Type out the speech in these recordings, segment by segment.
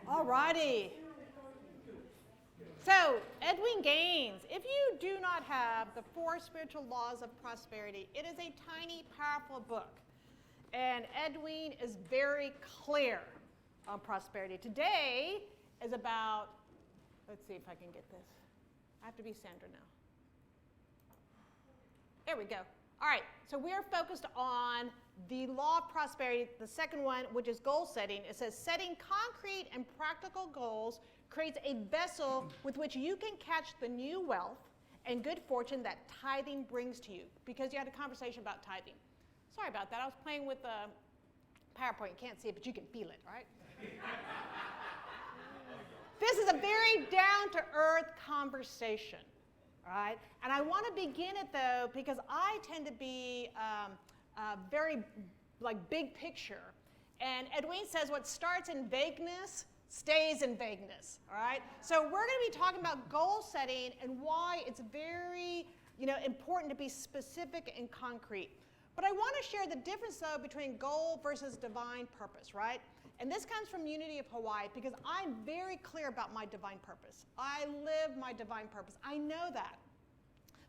All righty. So, Edwene Gaines, if you do not have the 4 spiritual laws of prosperity, it is a tiny, powerful book. And Edwene is very clear on prosperity. Today is about, let's see if I can get this. I have to be Sandra now. There we go. All right, so we're focused on the law of prosperity, the second one, which is goal setting. It says, setting concrete and practical goals creates a vessel with which you can catch the new wealth and good fortune that tithing brings to you. Because you had a conversation about tithing. Sorry about that. I was playing with PowerPoint. You can't see it, but you can feel it, right? This is a very down-to-earth conversation, right? And I want to begin it, though, because I tend to be very, big picture. And Edwene says what starts in vagueness stays in vagueness, all right? So we're going to be talking about goal setting and why it's very, important to be specific and concrete. But I want to share the difference, though, between goal versus divine purpose, right? And this comes from Unity of Hawaii because I'm very clear about my divine purpose. I live my divine purpose. I know that.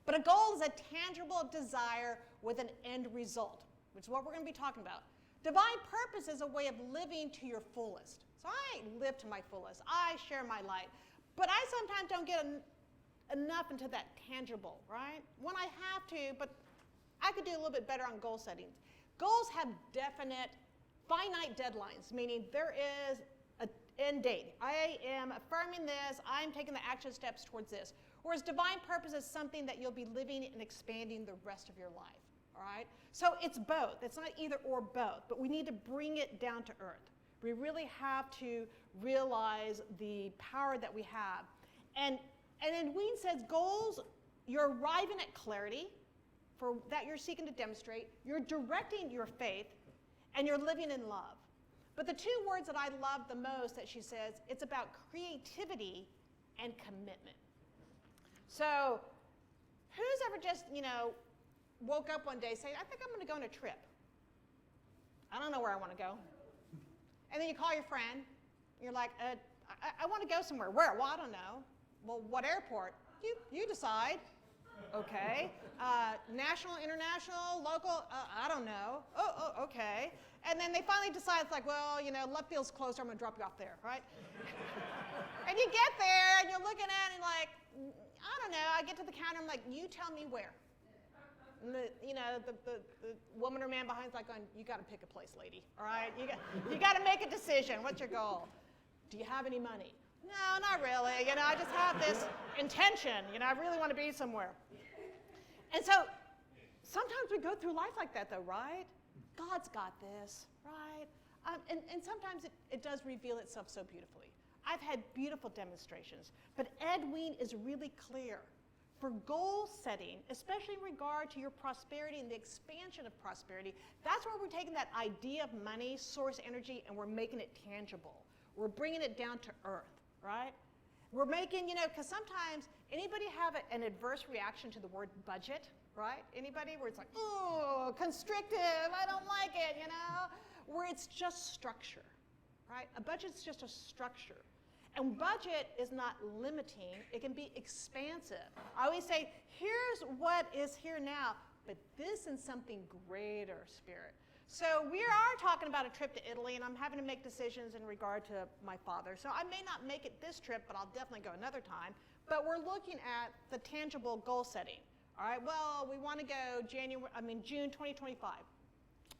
But a goal is a tangible desire with an end result, which is what we're going to be talking about. Divine purpose is a way of living to your fullest. So I live to my fullest. I share my light. But I sometimes don't get enough into that tangible, right? When I have to, but I could do a little bit better on goal settings. Goals have definite, finite deadlines, meaning there is an end date. I am affirming this. I'm taking the action steps towards this. Whereas divine purpose is something that you'll be living and expanding the rest of your life, all right? So it's both. It's not either or both, but we need to bring it down to earth. We really have to realize the power that we have. And Edwene says goals, you're arriving at clarity for that you're seeking to demonstrate, you're directing your faith, and you're living in love. But the 2 words that I love the most that she says, it's about creativity and commitment. So who's ever just, woke up one day saying, I think I'm going to go on a trip. I don't know where I want to go. And then you call your friend. You're like, I want to go somewhere. Where? Well, I don't know. Well, what airport? You decide. Okay. National, international, local? I don't know. Oh, okay. And then they finally decide, it's like, well, left field's closer. I'm going to drop you off there, right? And you get there, and you're looking at it, and like, I don't know. I get to the counter. I'm like, you tell me where. And the woman or man behind's like going, you got to pick a place, lady, all right? You got to make a decision. What's your goal? Do you have any money? No, not really. I just have this intention. I really want to be somewhere. And so sometimes we go through life like that, though, right? God's got this, right? And sometimes it does reveal itself so beautifully. I've had beautiful demonstrations, but Edwene is really clear. For goal setting, especially in regard to your prosperity and the expansion of prosperity, that's where we're taking that idea of money, source energy, and we're making it tangible. We're bringing it down to earth, right? We're making, because sometimes anybody have an adverse reaction to the word budget, right? Anybody where it's like, oh, constrictive, I don't like it, where it's just structure, right? A budget's just a structure. And budget is not limiting, it can be expansive. I always say, here's what is here now, but this is something greater, Spirit. So we are talking about a trip to Italy, and I'm having to make decisions in regard to my father. So I may not make it this trip, but I'll definitely go another time. But we're looking at the tangible goal setting. All right, well, we want to go June 2025.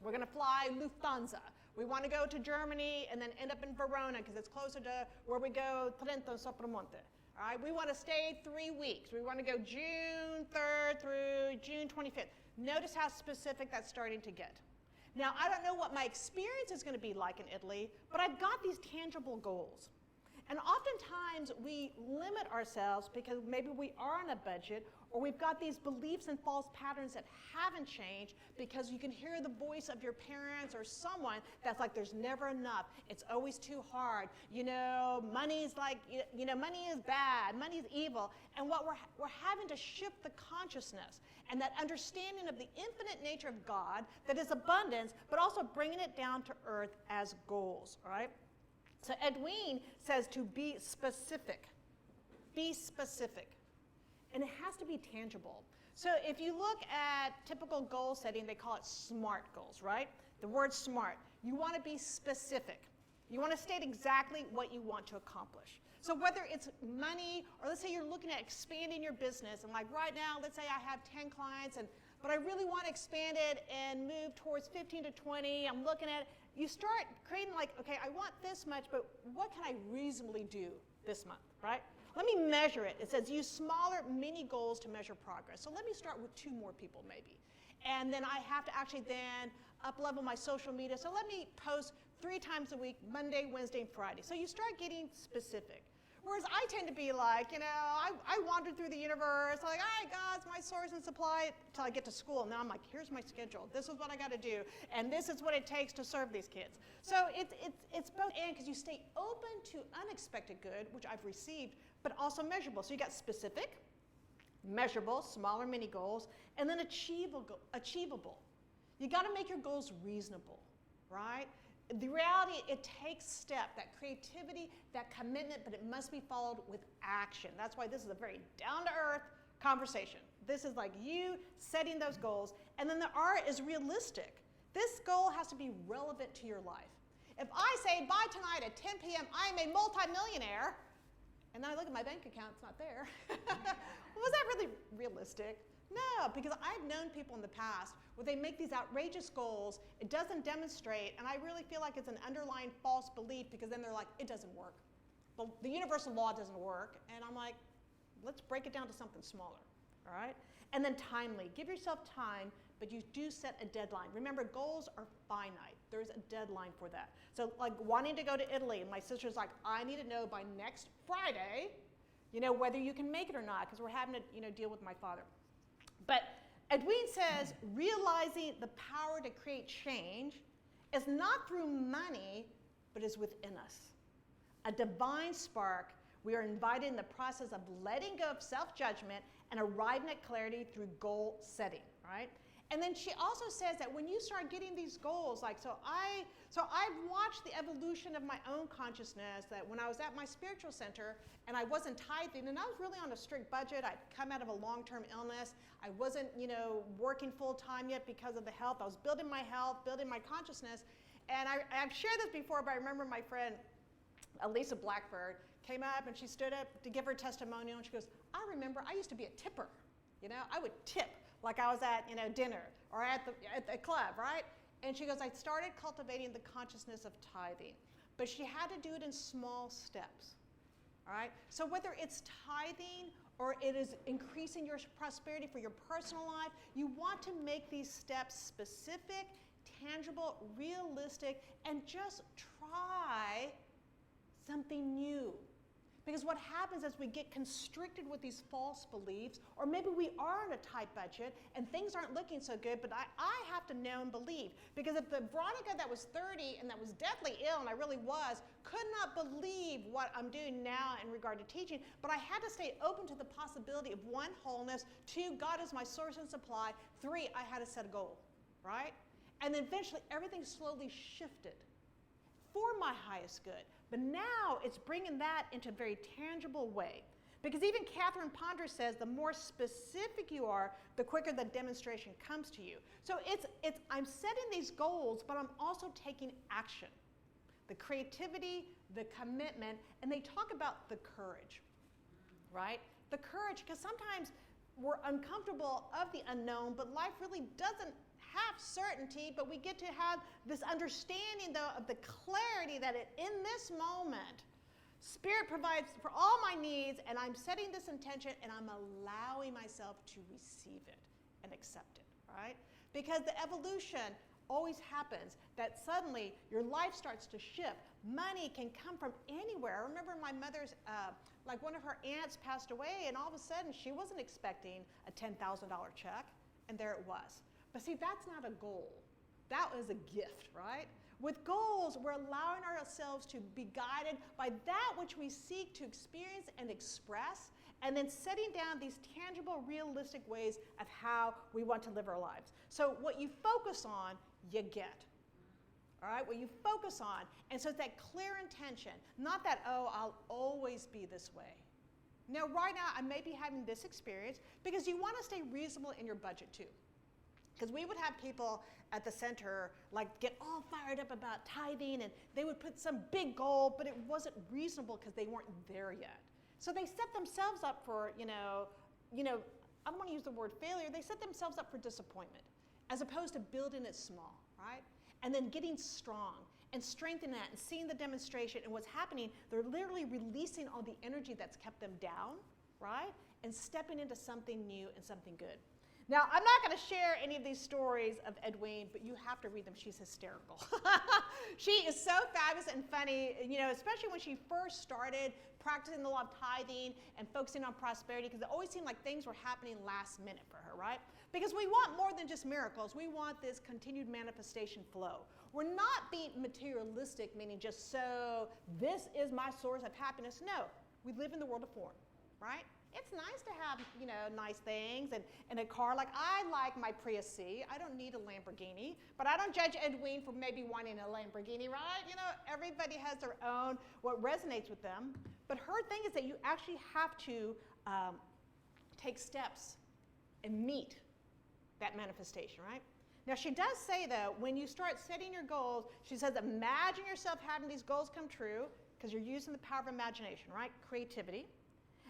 We're going to fly Lufthansa. We want to go to Germany and then end up in Verona because it's closer to where we go, Trento Sopramonte. All right, we want to stay 3 weeks. We want to go June 3rd through June 25th. Notice how specific that's starting to get. Now, I don't know what my experience is going to be like in Italy, but I've got these tangible goals. And oftentimes we limit ourselves because maybe we are on a budget or we've got these beliefs and false patterns that haven't changed because you can hear the voice of your parents or someone that's like, there's never enough. It's always too hard. Money's like, money is bad. Money's evil. And what we're having to shift the consciousness and that understanding of the infinite nature of God that is abundance, but also bringing it down to earth as goals, all right? So Edwene says to be specific. Be specific. And it has to be tangible. So if you look at typical goal setting, they call it SMART goals, right? The word SMART. You want to be specific. You want to state exactly what you want to accomplish. So whether it's money, or let's say you're looking at expanding your business, and like right now, let's say I have 10 clients, but I really want to expand it and move towards 15 to 20. I'm looking at it. You start creating like, okay, I want this much, but what can I reasonably do this month, right? Let me measure it. It says use smaller mini goals to measure progress. So let me start with 2 more people maybe. And then I have to actually then up-level my social media. So let me post 3 times a week, Monday, Wednesday, and Friday. So you start getting specific. Whereas I tend to be like, I wander through the universe, like, all right, God's my source and supply, until I get to school. And then I'm like, here's my schedule. This is what I got to do. And this is what it takes to serve these kids. So it's both and, because you stay open to unexpected good, which I've received, but also measurable. So you got specific, measurable, smaller mini goals, and then achievable. You got to make your goals reasonable, right? The reality, it takes step, that creativity, that commitment, but it must be followed with action. That's why this is a very down-to-earth conversation. This is like you setting those goals, and then the R is realistic. This goal has to be relevant to your life. If I say, by tonight at 10 p.m., I'm a multimillionaire, and then I look at my bank account, it's not there. Was that really realistic? No, because I've known people in the past where they make these outrageous goals, it doesn't demonstrate, and I really feel like it's an underlying false belief, because then they're like, it doesn't work. The universal law doesn't work, and I'm like, let's break it down to something smaller, all right? And then timely. Give yourself time, but you do set a deadline. Remember, goals are finite. There's a deadline for that. So like wanting to go to Italy, and my sister's like, I need to know by next Friday, whether you can make it or not, because we're having to, deal with my father. But Edwene says realizing the power to create change is not through money, but is within us. A divine spark. We are invited in the process of letting go of self-judgment and arriving at clarity through goal setting, right? And then she also says that when you start getting these goals, like, so I've watched the evolution of my own consciousness, that when I was at my spiritual center and I wasn't tithing, and I was really on a strict budget. I'd come out of a long-term illness. I wasn't, working full-time yet because of the health. I was building my health, building my consciousness. And I've shared this before, but I remember my friend, Elisa Blackbird, came up and she stood up to give her testimonial, and she goes, I remember I used to be a tipper. I would tip like I was at, dinner or at the club, right? And she goes, I started cultivating the consciousness of tithing, but she had to do it in small steps, all right? So whether it's tithing or it is increasing your prosperity for your personal life, you want to make these steps specific, tangible, realistic, and just try something new. Because what happens is we get constricted with these false beliefs, or maybe we are on a tight budget and things aren't looking so good, but I have to know and believe. Because if the Veronica that was 30 and that was deathly ill, and I really was, could not believe what I'm doing now in regard to teaching, but I had to stay open to the possibility of 1, wholeness, 2, God is my source and supply, 3, I had to set a goal, right? And then eventually everything slowly shifted for my highest good. But now it's bringing that into a very tangible way. Because even Catherine Ponder says the more specific you are, the quicker the demonstration comes to you. So I'm setting these goals, but I'm also taking action. The creativity, the commitment, and they talk about the courage, right? The courage, because sometimes we're uncomfortable of the unknown, but life really doesn't have certainty, but we get to have this understanding, though, of the clarity that in this moment, Spirit provides for all my needs, and I'm setting this intention, and I'm allowing myself to receive it and accept it, right? Because the evolution always happens, that suddenly your life starts to shift. Money can come from anywhere. I remember my mother's, like one of her aunts passed away, and all of a sudden she wasn't expecting a $10,000 check, and there it was. But see, that's not a goal. That was a gift, right? With goals, we're allowing ourselves to be guided by that which we seek to experience and express, and then setting down these tangible, realistic ways of how we want to live our lives. So what you focus on, you get. all right, what you focus on. And so it's that clear intention, not that, oh, I'll always be this way. Now, right now, I may be having this experience because you want to stay reasonable in your budget too. Because we would have people at the center like get all fired up about tithing, and they would put some big goal, but it wasn't reasonable because they weren't there yet. So they set themselves up for, I don't want to use the word failure, they set themselves up for disappointment as opposed to building it small, right? And then getting strong and strengthening that and seeing the demonstration and what's happening, they're literally releasing all the energy that's kept them down, right? And stepping into something new and something good. Now, I'm not going to share any of these stories of Edwene, but you have to read them. She's hysterical. She is so fabulous and funny, especially when she first started practicing the law of tithing and focusing on prosperity, because it always seemed like things were happening last minute for her, right? Because we want more than just miracles. We want this continued manifestation flow. We're not being materialistic, meaning just so this is my source of happiness. No, we live in the world of form, right? It's nice to have, nice things and a car. Like, I like my Prius C. I don't need a Lamborghini, but I don't judge Edwene for maybe wanting a Lamborghini, right? Everybody has their own, what resonates with them. But her thing is that you actually have to take steps and meet that manifestation, right? Now, she does say, though, when you start setting your goals, she says, imagine yourself having these goals come true, because you're using the power of imagination, right? Creativity.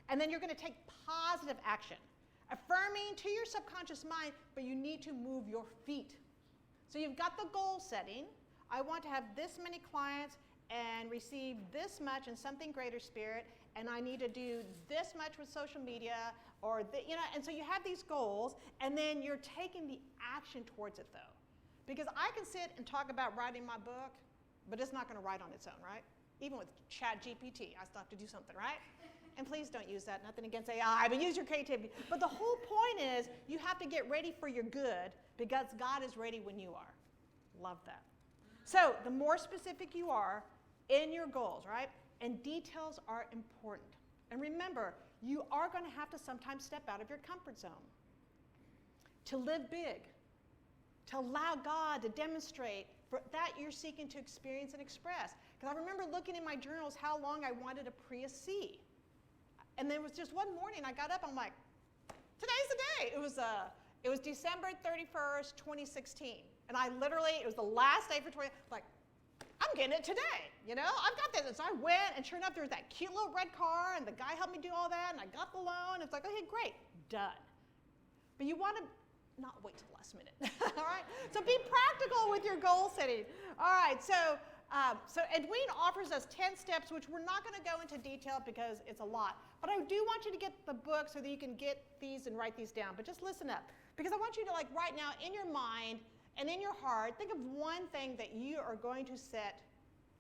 And then you're going to take positive action, affirming to your subconscious mind, but you need to move your feet. So you've got the goal setting. I want to have this many clients and receive this much in something greater spirit, and I need to do this much with social media, and so you have these goals, and then you're taking the action towards it, though. Because I can sit and talk about writing my book, but it's not going to write on its own, right? Even with ChatGPT, I still have to do something, right? And please don't use that, nothing against AI, but use your creativity. But the whole point is you have to get ready for your good because God is ready when you are. Love that. So the more specific you are in your goals, right? And details are important. And remember, you are going to have to sometimes step out of your comfort zone to live big, to allow God to demonstrate that you're seeking to experience and express. Because I remember looking in my journals how long I wanted a Prius C. And there was just one morning I got up, I'm like, today's the day. It was December 31st, 2016. And it was the last day for 20, like, I'm getting it today, I've got this. And so I went, and sure enough, there was that cute little red car, and the guy helped me do all that, and I got the loan. It's like, okay, great, done. But you want to not wait till the last minute, all right? So be practical with your goal setting. All right, so Edwene offers us 10 steps, which we're not going to go into detail because it's a lot. But I do want you to get the book so that you can get these and write these down. But just listen up, because I want you to, right now, in your mind and in your heart, think of one thing that you are going to set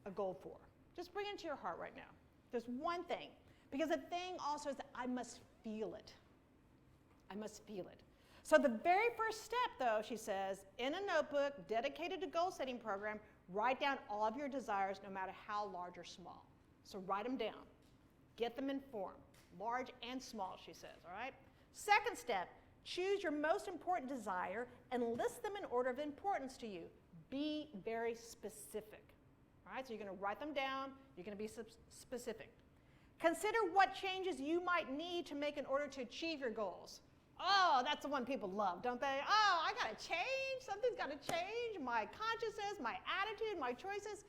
a goal for. Just bring it into your heart right now. There's one thing. Because the thing also is that I must feel it. I must feel it. So the very first step, though, she says, in a notebook dedicated to goal-setting program, write down all of your desires, no matter how large or small. So write them down. Get them in form, large and small, she says, all right? Second step, choose your most important desire and list them in order of importance to you. Be very specific, all right? So you're going to write them down. You're going to be specific. Consider what changes you might need to make in order to achieve your goals. Oh, that's the one people love, don't they? Oh, I got to change. Something's got to change. My consciousness, my attitude, my choices.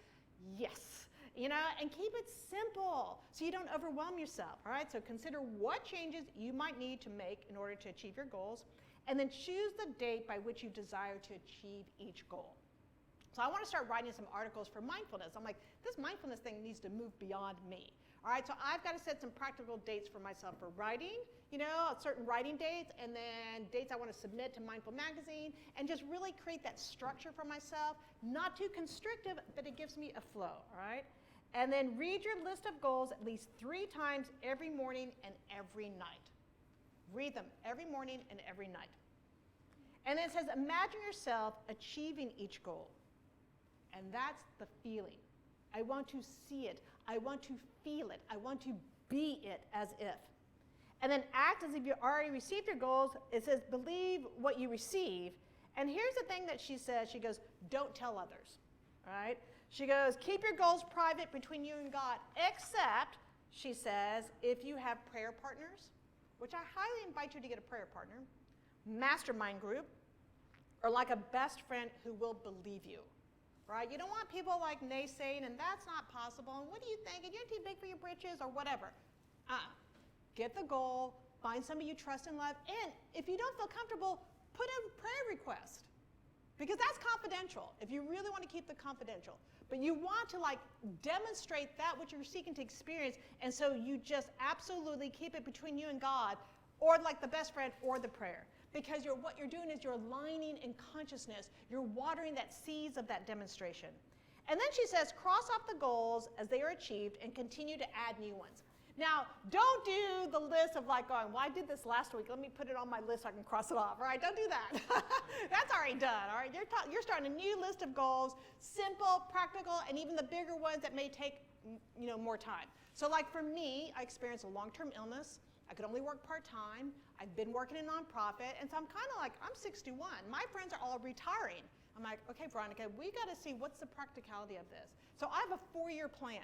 Yes. And keep it simple so you don't overwhelm yourself, all right? So consider what changes you might need to make in order to achieve your goals, and then choose the date by which you desire to achieve each goal. So I want to start writing some articles for mindfulness. I'm like, this mindfulness thing needs to move beyond me. All right, so I've got to set some practical dates for myself for writing, certain writing dates, and then dates I want to submit to Mindful Magazine, and just really create that structure for myself. Not too constrictive, but it gives me a flow, all right? And then read your list of goals at least 3 times every morning and every night. Read them every morning and every night. And then it says, imagine yourself achieving each goal. And that's the feeling. I want to see it. I want to feel it. I want to be it as if. And then act as if you already received your goals. It says, believe what you receive. And here's the thing that she says. She goes, don't tell others. right? She goes, keep your goals private between you and God, except, she says, if you have prayer partners, which I highly invite you to get a prayer partner, mastermind group, or like a best friend who will believe you, right? You don't want people like naysaying, and that's not possible, and what do you think, and you're too big for your britches, or whatever. Get the goal, find somebody you trust and love, and if you don't feel comfortable, put a prayer request, because that's confidential, if you really want to keep it confidential. But you want to like demonstrate that which you're seeking to experience, and so you just absolutely keep it between you and God, or like the best friend, or the prayer. Because what you're doing is you're aligning in consciousness. You're watering that seeds of that demonstration. And then she says, cross off the goals as they are achieved and continue to add new ones. Now, don't do the list of like going, well, I did this last week. Let me put it on my list so I can cross it off. All right, don't do that. That's already done. All right, you're starting a new list of goals, simple, practical, and even the bigger ones that may take more time. So like for me, I experienced a long-term illness. I could only work part-time. I've been working in nonprofit, and so I'm kind of like, I'm 61. My friends are all retiring. I'm like, okay, Veronica, we got to see what's the practicality of this. So I have a 4-year plan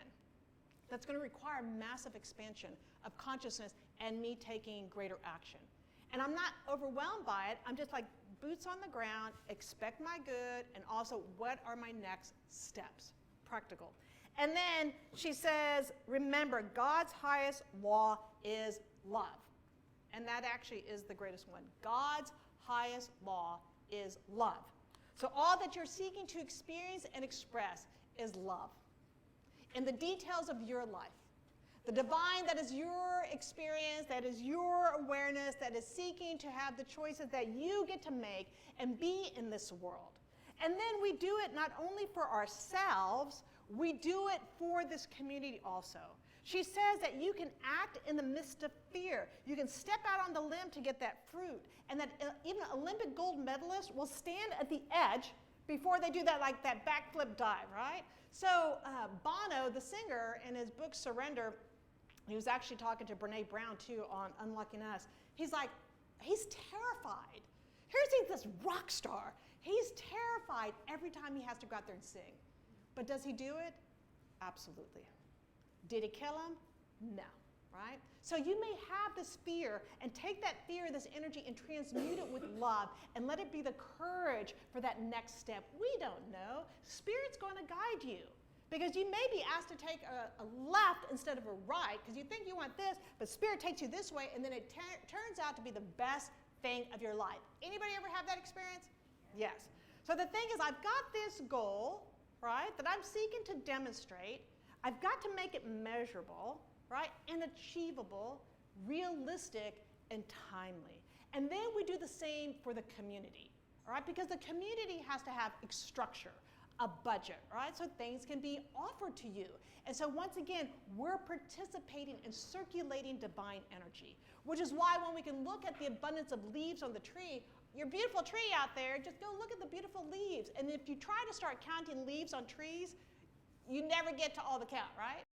that's going to require massive expansion of consciousness and me taking greater action. And I'm not overwhelmed by it. I'm just like boots on the ground, expect my good, and also what are my next steps? Practical. And then she says, remember, God's highest law is love. And that actually is the greatest one. God's highest law is love. So all that you're seeking to experience and express is love. In the details of your life. The divine that is your experience, that is your awareness, that is seeking to have the choices that you get to make and be in this world. And then we do it not only for ourselves, we do it for this community also. She says that you can act in the midst of fear. You can step out on the limb to get that fruit. And that even an Olympic gold medalist will stand at the edge before they do that, like that backflip dive, right? So Bono, the singer, in his book Surrender, he was actually talking to Brene Brown too on Unlocking Us. He's like, he's terrified. Here's this rock star. He's terrified every time he has to go out there and sing. But does he do it? Absolutely. Did it kill him? No, right? So you may have this fear and take that fear, this energy, and transmute it with love and let it be the courage for that next step. We don't know. Spirit's going to guide you because you may be asked to take a left instead of a right because you think you want this, but Spirit takes you this way, and then it turns out to be the best thing of your life. Anybody ever have that experience? Yes. So the thing is, I've got this goal, right, that I'm seeking to demonstrate. I've got to make it measurable, right, and achievable, realistic, and timely. And then we do the same for the community, all right, because the community has to have a structure, a budget, right, so things can be offered to you. And so once again, we're participating in circulating divine energy, which is why when we can look at the abundance of leaves on the tree, your beautiful tree out there, just go look at the beautiful leaves. And if you try to start counting leaves on trees, you never get to all the count, right?